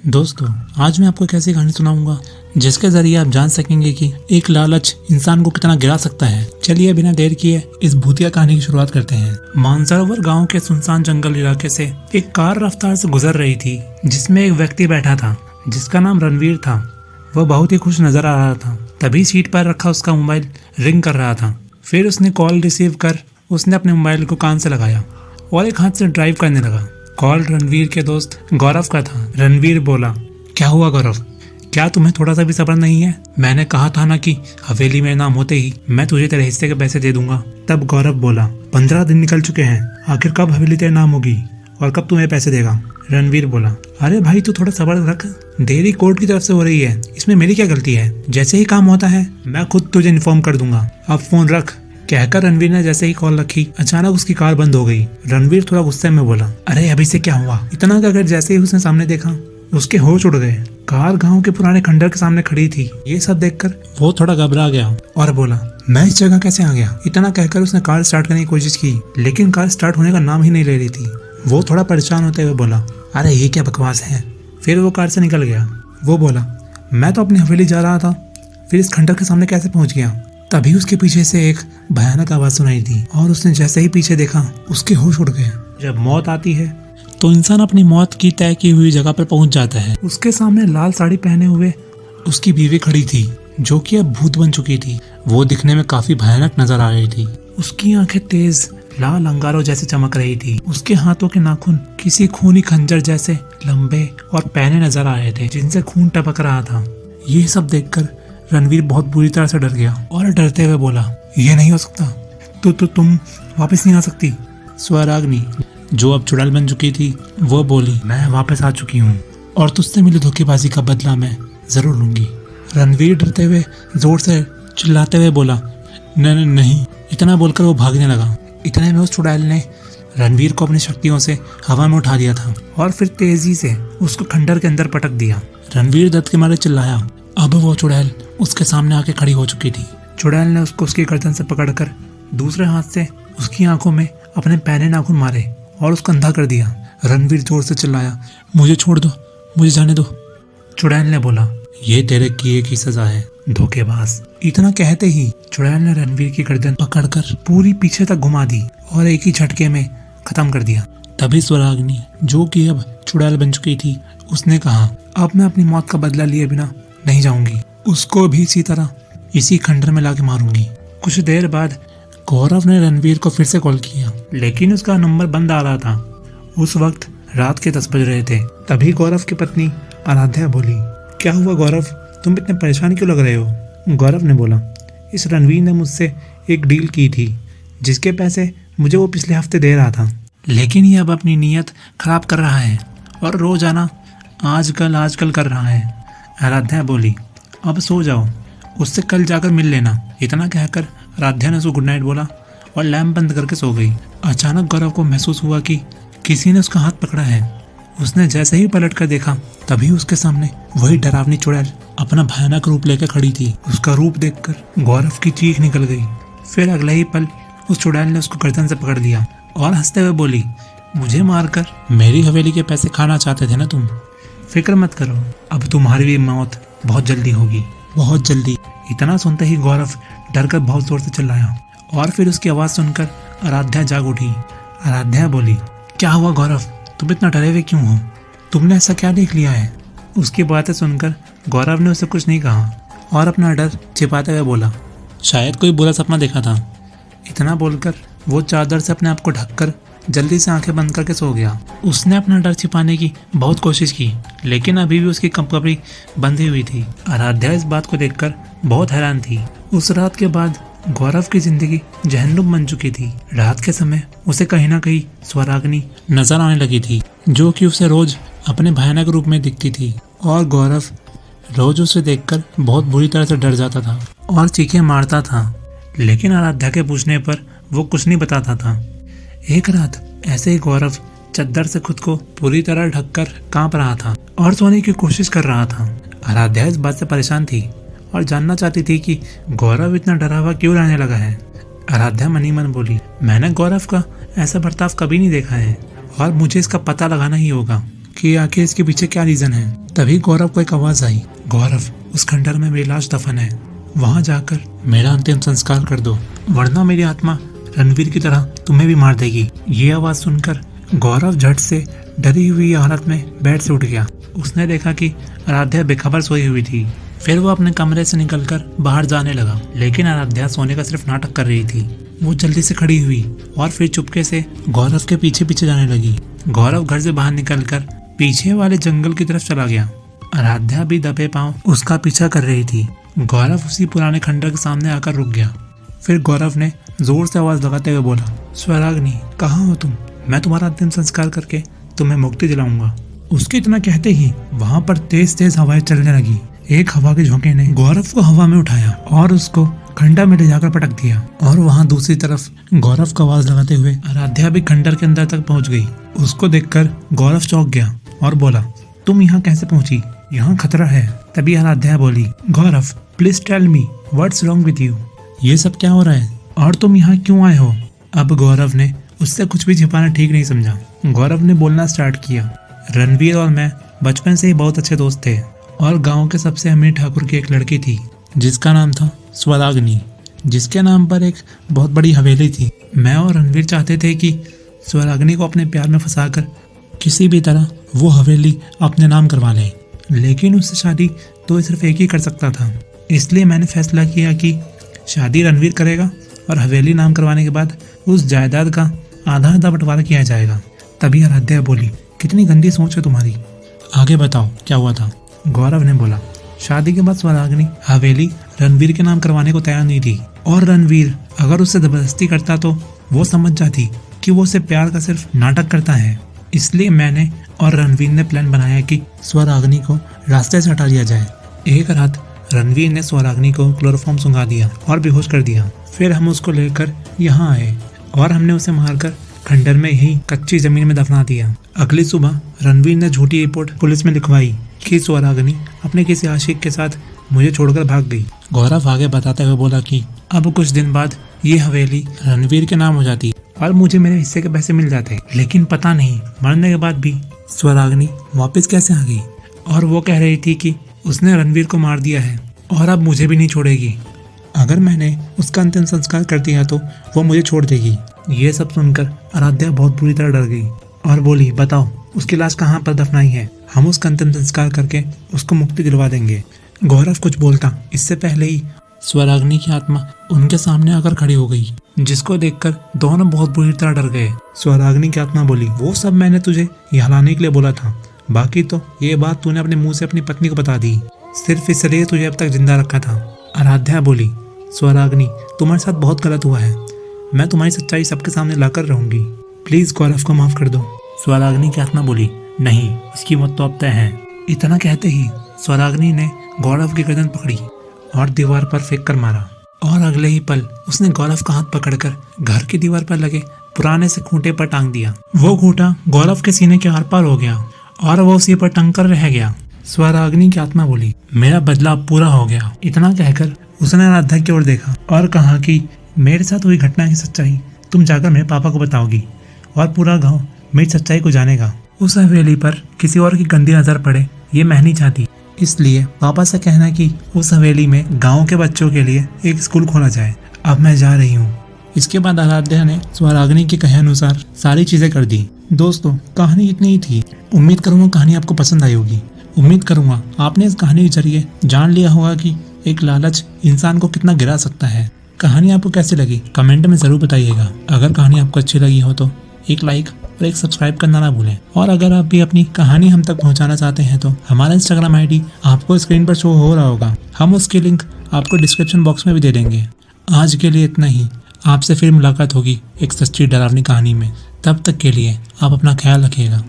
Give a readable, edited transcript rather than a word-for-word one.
दोस्तों, आज मैं आपको एक ऐसी कहानी सुनाऊंगा जिसके जरिए आप जान सकेंगे कि एक लालच इंसान को कितना गिरा सकता है। चलिए बिना देर किए इस भूतिया कहानी की शुरुआत करते हैं। मानसरोवर गांव के सुनसान जंगल इलाके से एक कार रफ्तार से गुजर रही थी जिसमें एक व्यक्ति बैठा था जिसका नाम रणवीर था। वह बहुत ही खुश नजर आ रहा था। तभी सीट पर रखा उसका मोबाइल रिंग कर रहा था। फिर उसने कॉल रिसीव कर उसने अपने मोबाइल को कान से लगाया और एक हाथ से ड्राइव करने लगा। कॉल रणवीर के दोस्त गौरव का था। रणवीर बोला, क्या हुआ गौरव, क्या तुम्हें थोड़ा सा भी सब्र नहीं है? मैंने कहा था ना कि हवेली में नाम होते ही मैं तुझे तेरे हिस्से के पैसे दे दूंगा। तब गौरव बोला, 15 दिन निकल चुके हैं, आखिर कब हवेली तेरे नाम होगी और कब तुम्हें पैसे देगा? रणवीर बोला, अरे भाई तू थोड़ा सब्र रख, देरी कोर्ट की तरफ से हो रही है, इसमें मेरी क्या गलती है? जैसे ही काम होता है मैं खुद तुझे इन्फॉर्म कर दूंगा, अब फोन रख। कहकर रणवीर ने जैसे ही कॉल रखी अचानक उसकी कार बंद हो गई। रणवीर थोड़ा गुस्से में बोला, अरे अभी से क्या हुआ? इतना कहकर जैसे ही उसने सामने देखा उसके होश उड़ गए। कार गांव के पुराने खंडर के सामने खड़ी थी। ये सब देखकर वो थोड़ा घबरा गया और बोला, मैं इस जगह कैसे आ गया? इतना कहकर उसने कार स्टार्ट करने की कोशिश की लेकिन कार स्टार्ट होने का नाम ही नहीं ले रही थी। वो थोड़ा परेशान होते हुए बोला, अरे ये क्या बकवास है? फिर वो कार से निकल गया। वो बोला, मैं तो अपनी हवेली जा रहा था, फिर इस खंडर के सामने कैसे पहुंच गया? तभी उसके पीछे से एक भयानक आवाज सुनाई दी और उसने जैसे ही पीछे देखा उसके होश उड़ गए। जब मौत आती है तो इंसान अपनी मौत की तय की हुई जगह पर पहुंच जाता है। उसके सामने लाल साड़ी पहने हुए उसकी बीवी खड़ी थी जो कि अब भूत बन चुकी थी। वो दिखने में काफी भयानक नजर आ रही थी। उसकी आंखें तेज लाल अंगारों जैसे चमक रही थी। उसके हाथों के नाखून किसी खूनी खंजर जैसे लंबे और पैने नजर आ रहे थे जिनसे खून टपक रहा था। ये सब देखकर रणवीर बहुत बुरी तरह से डर गया और डरते हुए बोला, ये नहीं हो सकता, तुम वापस नहीं आ सकती। स्वराग्नि जो अब चुड़ैल बन चुकी थी वो बोली, मैं वापस आ चुकी हूँ और तुझसे मिली धोखेबाजी का बदला मैं जरूर लूंगी। रणवीर डरते हुए जोर से चिल्लाते हुए बोला, नहीं। इतना बोलकर वो भागने लगा। इतने में उस चुड़ैल ने रणवीर को अपनी शक्तियों से हवा में उठा लिया था और फिर तेजी से उसको खंडर के अंदर पटक दिया। रणवीर दर्द के मारे चिल्लाया। अब वो चुड़ैल उसके सामने आके खड़ी हो चुकी थी। चुड़ैल ने उसको उसकी गर्दन से पकड़कर दूसरे हाथ से उसकी आंखों में अपने पैने नाखून मारे और उसको अंधा कर दिया। रणवीर जोर से चिल्लाया, मुझे छोड़ दो, मुझे जाने दो। चुड़ैल ने बोला, ये तेरे किए की सजा है, धोखेबाज। इतना कहते ही चुड़ैल ने रणवीर की गर्दन पकड़कर पूरी पीछे तक घुमा दी और एक ही झटके में खत्म कर दिया। तभी स्वराग्नि जो कि अब चुड़ैल बन चुकी थी उसने कहा, अब मैं अपनी मौत का बदला लिए बिना नहीं जाऊंगी, उसको भी इसी तरह इसी खंडर में लाके मारूंगी। कुछ देर बाद गौरव ने रणवीर को फिर से कॉल किया लेकिन उसका नंबर बंद आ रहा था। उस वक्त रात के 10 बज रहे थे। तभी गौरव की पत्नी आराध्या बोली, क्या हुआ गौरव, तुम इतने परेशान क्यों लग रहे हो? गौरव ने बोला, इस रणवीर ने मुझसे एक डील की थी जिसके पैसे मुझे वो पिछले हफ्ते दे रहा था, लेकिन ये अब अपनी नीयत खराब कर रहा है और रोजाना आजकल कर रहा है। आराध्या बोली, अब सो जाओ, उससे कल जाकर मिल लेना। इतना कहकर आराध्या ने उसको गुड नाइट बोला और लैंप बंद करके सो गई। अचानक गौरव को महसूस हुआ कि किसी ने उसका हाथ पकड़ा है। उसने जैसे ही पलट कर देखा तभी उसके सामने वही डरावनी चुड़ैल अपना भयानक रूप लेकर खड़ी थी। उसका रूप देखकर गौरव की चीख निकल गई। फिर अगले ही पल उस चुड़ैल ने उसको गर्दन से पकड़ लिया और हंसते हुए बोली, मुझे मारकर मेरी हवेली के पैसे खाना चाहते थे ना तुम? फिक्र मत करो, अब तुम्हारी भी मौत बहुत जल्दी होगी, बहुत जल्दी। इतना सुनते ही गौरव डरकर बहुत जोर से चिल्लाया और फिर उसकी आवाज सुनकर आराध्या जाग उठी। आराध्या बोली, क्या हुआ गौरव, तुम इतना डरे हुए क्यों हो? तुमने ऐसा क्या देख लिया है? उसकी बातें सुनकर गौरव ने उसे कुछ नहीं कहा और अपना डर छिपाते हुए बोला, शायद कोई बुरा सपना देखा था। इतना बोलकर वो चादर से अपने आप को ढककर जल्दी से आंखें बंद करके सो गया। उसने अपना डर छिपाने की बहुत कोशिश की लेकिन अभी भी उसकी कपकपी बंधी हुई थी। आराध्या इस बात को देखकर बहुत हैरान थी। उस रात के बाद गौरव की जिंदगी जहन्नुम बन चुकी थी। रात के समय उसे कहीं ना कहीं स्वराग्नि नजर आने लगी थी जो कि उसे रोज अपने भयानक रूप में दिखती थी और गौरव रोज उसे देखकर बहुत बुरी तरह से डर जाता था और चीखें मारता था। लेकिन आराध्या के पूछने पर वो कुछ नहीं बताता था। एक रात ऐसे ही गौरव चद्दर से खुद को पूरी तरह ढककर कांप रहा था और सोने की कोशिश कर रहा था। आराध्या इस बात से परेशान थी और जानना चाहती थी कि गौरव इतना डरा हुआ क्यों रहने लगा है। आराध्या मनी मन बोली, मैंने गौरव का ऐसा बर्ताव कभी नहीं देखा है और मुझे इसका पता लगाना ही होगा। कि आखिर इसके पीछे क्या रीजन है। तभी गौरव को एक आवाज आई, गौरव, उस खंडर में मेरी लाश दफन है, वहां जाकर मेरा अंतिम संस्कार कर दो, वरना मेरी आत्मा रणवीर की तरह तुम्हें भी मार देगी। ये आवाज सुनकर गौरव झट से डरी हुई हालत में बेड से उठ गया। उसने देखा कि आराध्या बेखबर सोई हुई थी। फिर वो अपने कमरे से निकलकर बाहर जाने लगा, लेकिन आराध्या सोने का सिर्फ नाटक कर रही थी। वो जल्दी से खड़ी हुई और फिर चुपके से गौरव के पीछे पीछे जाने लगी। गौरव घर से बाहर निकलकर पीछे वाले जंगल की तरफ चला गया। आराध्या भी दबे पांव उसका पीछा कर रही थी। गौरव उसी पुराने खंडर के सामने आकर रुक गया। फिर गौरव ने जोर से आवाज लगाते हुए बोला, स्वराग्नि, कहाँ हो तुम? मैं तुम्हारा अंतिम संस्कार करके तुम्हें मुक्ति दिलाऊंगा। उसके इतना कहते ही वहां पर तेज तेज हवाएं चलने लगी। एक हवा के झोंके ने गौरव को हवा में उठाया और उसको खंडर में ले जाकर पटक दिया। और वहां दूसरी तरफ गौरव को आवाज लगाते हुए आराध्या भी खंडर के अंदर तक पहुंच गई। उसको देखकर गौरव चौंक गया और बोला, तुम यहाँ कैसे पहुंची? यहाँ खतरा है। तभी आराध्या बोली, Gaurav, please tell me what's wrong with you? ये सब क्या हो रहा है और तुम यहाँ क्यों आए हो? अब गौरव ने उससे कुछ भी छिपाना ठीक नहीं समझा। गौरव ने बोलना स्टार्ट किया, रणवीर और मैं बचपन से ही बहुत अच्छे दोस्त थे और गांव के सबसे अमीर ठाकुर की एक लड़की थी जिसका नाम था स्वराग्नि, जिसके नाम पर एक बहुत बड़ी हवेली थी। मैं और रणवीर चाहते थे कि स्वराग्नि को अपने प्यार में फंसाकर किसी भी तरह वो हवेली अपने नाम करवा लें, लेकिन उससे शादी तो सिर्फ एक ही कर सकता था। इसलिए मैंने फैसला किया कि शादी रणवीर करेगा और हवेली नाम करवाने के बाद उस जायदाद का आधा आधा बंटवारा किया जाएगा। तभी आराध्या बोली, कितनी गंदी सोच है तुम्हारी, आगे बताओ क्या हुआ था? गौरव ने बोला, शादी के बाद स्वराग्नि हवेली रणवीर के नाम करवाने को तैयार नहीं थी और रणवीर अगर उससे जबरदस्ती करता तो वो समझ जाती कि वो उसे प्यार का सिर्फ नाटक करता है। इसलिए मैंने और रणवीर ने प्लान बनाया कि स्वराग्नि को रास्ते से हटा दिया जाए। एक रात रणवीर ने स्वराग्नि को क्लोरोफॉर्म सुंघा दिया और बेहोश कर दिया। फिर हम उसको लेकर यहाँ आए और हमने उसे मारकर खंडर में ही कच्ची जमीन में दफना दिया। अगली सुबह रणवीर ने झूठी रिपोर्ट पुलिस में लिखवाई कि स्वराग्नि अपने किसी आशिक के साथ मुझे छोड़कर भाग गई। गौरव आगे बताते हुए बोला कि अब कुछ दिन बाद ये हवेली रणवीर के नाम हो जाती और मुझे मेरे हिस्से के पैसे मिल जाते, लेकिन पता नहीं मरने के बाद भी स्वराग्नि वापस कैसे आ गई और वो कह रही थी कि उसने रणवीर को मार दिया है और अब मुझे भी नहीं छोड़ेगी। अगर मैंने उसका अंतिम संस्कार कर दिया तो वो मुझे छोड़ देगी। ये सब सुनकर आराध्या बहुत बुरी तरह डर गई और बोली, बताओ उसकी लाश कहाँ पर दफनाई है? हम उसका अंतिम संस्कार करके उसको मुक्ति दिलवा देंगे। गौरव कुछ बोलता इससे पहले ही स्वराग्नि की आत्मा उनके सामने आकर खड़ी हो गई, जिसको देखकर दोनों बहुत बुरी तरह डर गए। स्वराग्नि की आत्मा बोली, वो सब मैंने तुझे हिलाने के लिए बोला था, बाकी तो ये बात तूने अपने मुंह से अपनी पत्नी को बता दी, सिर्फ इसलिए तुझे अब तक जिंदा रखा था। आराध्या बोली, स्वराग्नि, तुम्हारे साथ बहुत गलत हुआ है, मैं तुम्हारी सच्चाई सबके सामने लाकर रहूंगी, प्लीज गौरव को माफ कर दो। स्वराग्नि की आत्मा बोली, नहीं, उसकी मौत तो अब तय है। इतना कहते ही स्वराग्नि ने गौरव की गर्दन पकड़ी और दीवार पर फेंक कर मारा और अगले ही पल उसने गौरव का हाथ पकड़कर घर की दीवार पर लगे पुराने से खूंटे पर टांग दिया। वो खूंटा गौरव के सीने के आर पार हो गया और वो उसी पर टंग कर रह गया। स्वराग्नि की आत्मा बोली, मेरा बदला पूरा हो गया। इतना कहकर उसने आराध्या की ओर देखा और कहा कि मेरे साथ हुई घटना की सच्चाई तुम जाकर मेरे पापा को बताओगी और पूरा गांव मेरी सच्चाई को जानेगा। उस हवेली पर किसी और की गंदी नजर पड़े ये मैं नहीं चाहती, इसलिए पापा से कहना कि उस हवेली में गांव के बच्चों के लिए एक स्कूल खोला जाए। अब मैं जा रही हूँ। इसके बाद आराध्या ने स्वराग्नि के कहे अनुसार सारी चीजें कर दी। दोस्तों, कहानी इतनी ही थी। उम्मीद करूंगा कहानी आपको पसंद आई होगी। उम्मीद करूंगा आपने इस कहानी के जरिए जान लिया होगा कि एक लालच इंसान को कितना गिरा सकता है। कहानी आपको कैसी लगी कमेंट में जरूर बताइएगा। अगर कहानी आपको अच्छी लगी हो तो एक लाइक और एक सब्सक्राइब करना ना भूलें। और अगर आप भी अपनी कहानी हम तक पहुंचाना चाहते हैं तो हमारा इंस्टाग्राम आईडी आपको स्क्रीन पर शो हो रहा होगा, हम उसकी लिंक आपको डिस्क्रिप्शन बॉक्स में भी दे देंगे। आज के लिए इतना ही। आपसे फिर मुलाकात होगी एक सच्ची डरावनी कहानी में। तब तक के लिए आप अपना ख्याल रखिएगा।